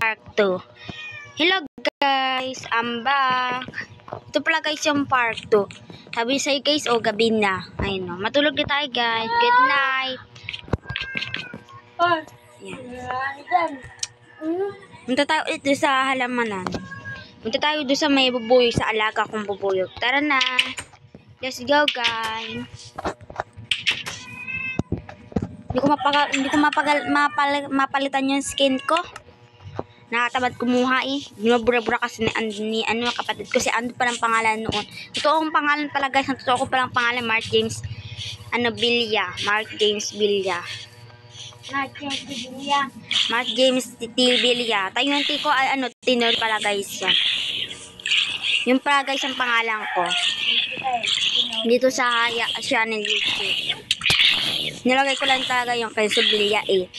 Part 2. Hello guys, I'm back. Ito pala guys yung Part 2. Sabi sa'yo guys, gabi na. Ayun no, matulog na tayo guys. Good night. Yan. Punta tayo ulit sa halamanan. Punta tayo doon sa may bubuyog, sa alaga kong bubuyog. Tara na. Let's go guys. Hindi ko mapalitan yung skin ko. Nakatamad kumuha eh. Binubura-bura kasi ni kapatid ko. Si Ando palang pangalan noon. Totoong pangalan pala guys. Ang totoo ko palang pangalan, Mark James Villa. Mark James Villa. Tayo yung tiko ay Tinor pala guys yan. Yung pala guys ang pangalan ko. Dito sa channel YouTube. Nilagay ko lang talaga yung kay Sublia eh.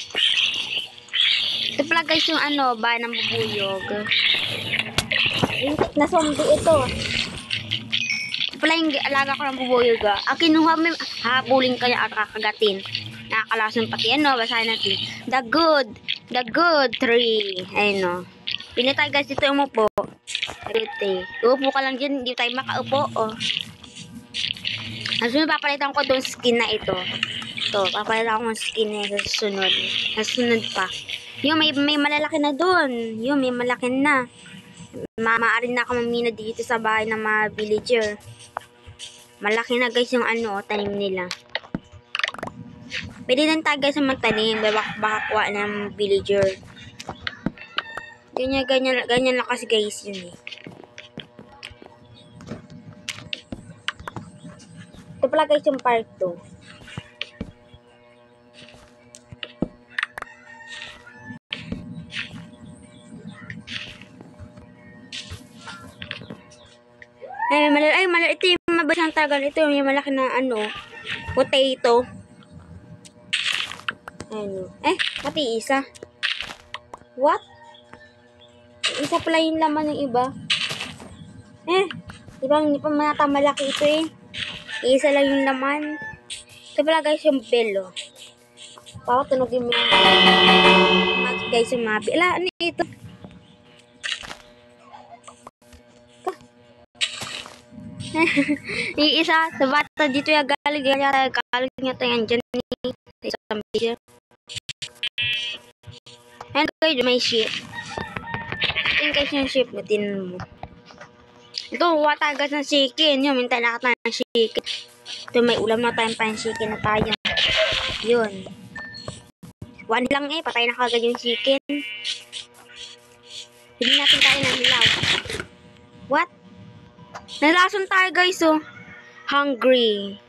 Ito pala guys yung ba ng bubuyog. Na zombie ito. Ito pala yung alaga ko ng bubuyog ah. Kinuha mo, habulin ka niya at kakagatin. Nakakalason pati basahin natin. The good tree. Ayun o. Pili tayo guys dito umupo. Uupo ka lang dyan, hindi tayo makaupo oh. Nasunod papalitan ko itong skin na ito. Ito, papalitan ko yung skin na sunod. Nasunod pa. Yung may malalaki na doon. Yung may malaki na. Maaari na ako mamina dito sa bahay ng mga villager. Malaki na guys yung tanim nila. Pwede lang tayo guys magtanim. Baka kuha ng villager. Ganyan lang kasi guys yun eh. Ito pala guys yung part 2. Ito yung mabasang tagal. Ito yung malaki na potato. Pati isa. What? Isa pala yung laman ng iba. Hindi pa manata malaki ito eh. Isa lang yung laman. Ito pala guys yung bell oh. Papatunogin mo yung guys yung mabi. Ano ito? Iisa sa bata dito yung galing niya tayo yan dyan sa isang video. Ayan guys may sheep. Tingin guys yung sheep natin mo. Ito, watagas ng chicken. Yun, mintay na ka ng chicken. Ito, may ulam na tayong pan-chicken na tayo. Yun. One lang eh, patay na kagad yung chicken. Hindi natin tayo ng hilaw. What? Nalason tayo guys, oh. Hungry.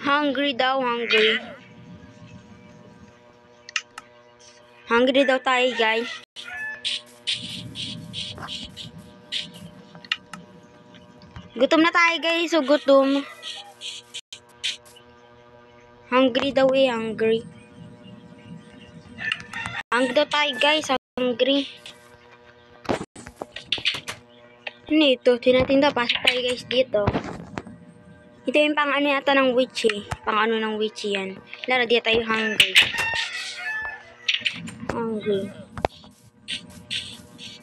Hungry daw, hungry. Hungry daw tayo guys. Gutom na tayo guys, so gutom. Hungry daw eh, hungry. Hungry daw tayo guys, hungry. Ano ito? Tinatinda, pasok tayo guys dito. Ito yung pang yata ng witch eh. Pang ng witch yan. Lalo di tayo hungry. Hungry.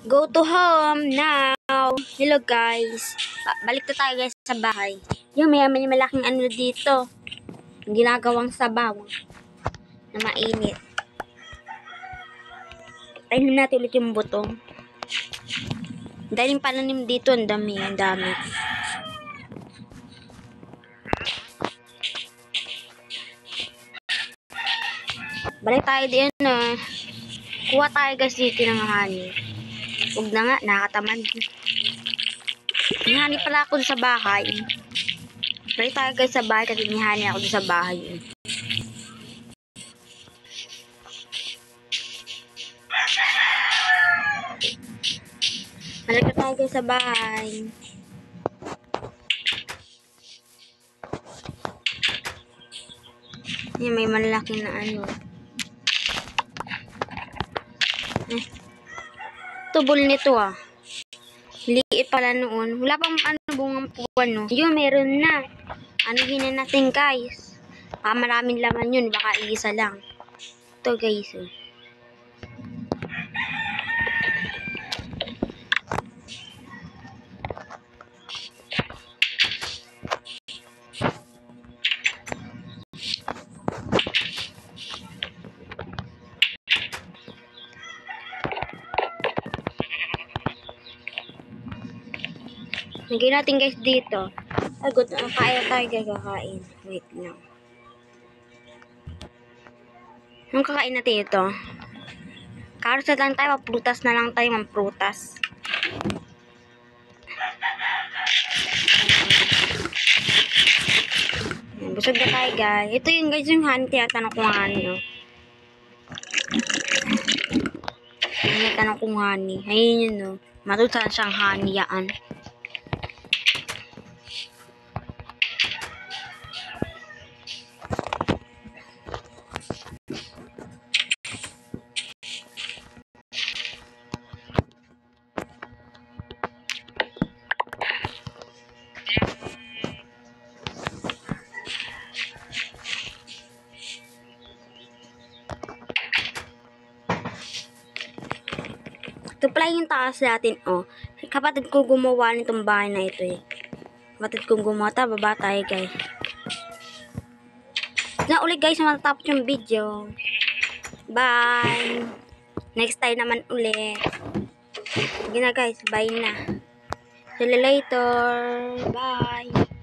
Go to home now. Hello guys. Balik na tayo guys sa bahay. Yung may malaking dito. Ginagawang sabaw. Na mainit. Tayin natin ulit yung butong. Dahil yung pananim dito, ang dami. Balik tayo din kuha tayo guys dito ng honey. Huwag na nga, nakakatamad. May honey pala ako sa bahay. Balik tayo guys sa bahay kasi may honey ako sa bahay. Balik tayo guys sa bahay. Yan, may malaki na tubol nito ah. Liit pala noon. Wala pang bungang puwan no. Yun, meron na. Anuhin na natin guys. Maraming laman yun. Baka isa lang. to guys. Oh. Lagyan natin guys dito. Agad na kaya tayo guys kakain. Wait lang. Anong kakain natin ito? Carrots na lang tayo. Prutas na lang tayo. Prutas. Busog na tayo guys. Ito yung guys yung honey. Tinatanong ko nga ano. Tinatanong kong honey. Ayun yun no. Matutan siyang honey yan. Ito pala yung taas natin, oh. Kapatid ko gumawa nitong bahay na ito, eh. Kapatid kong gumawa. Baba tayo, guys. Na ulit, guys, matatapos yung video. Bye! Next time naman ulit. Sige na, guys. Bye na. See you later. Bye!